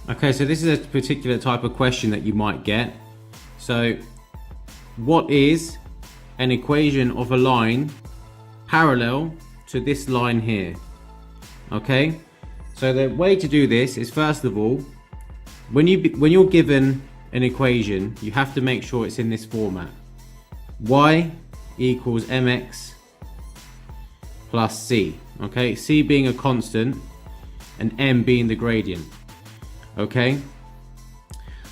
Okay, so this is a particular type of question that you might get. So, what is an equation of a line parallel to this line here? Okay, so the way to do this is, first of all, when you're given an equation, you have to make sure it's in this format: y equals mx plus c. Okay, c being a constant and m being the gradient. Okay,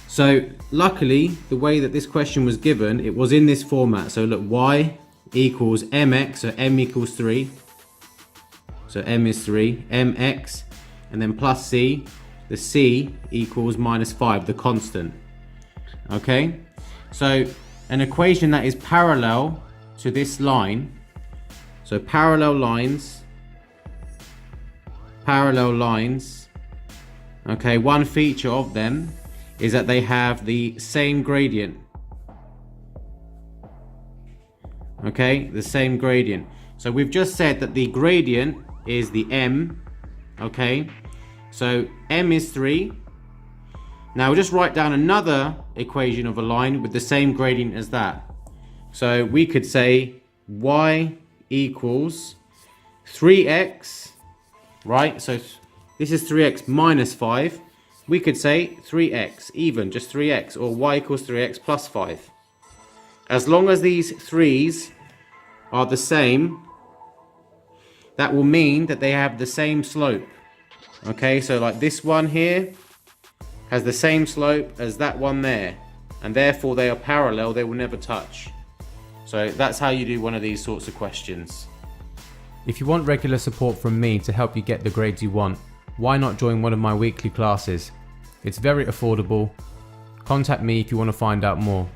so luckily the way that this question was given, it was in this format. So look, y equals mx, so m equals 3, so m is 3, mx, and then plus c, the c equals minus 5, the constant. Okay, so an equation that is parallel to this line, so parallel lines, okay, one feature of them is that they have the same gradient. Okay, the same gradient. So we've just said that the gradient is the m. Okay, so m is 3. Now we'll just write down another equation of a line with the same gradient as that. So we could say y equals 3x, right? So this is 3x minus 5. We could say 3x, even, just 3x, or y equals 3x plus 5. As long as these 3's are the same, that will mean that they have the same slope. Okay, so like this one here has the same slope as that one there, and therefore they are parallel, they will never touch. So that's how you do one of these sorts of questions. If you want regular support from me to help you get the grades you want, why not join one of my weekly classes? It's very affordable. Contact me if you want to find out more.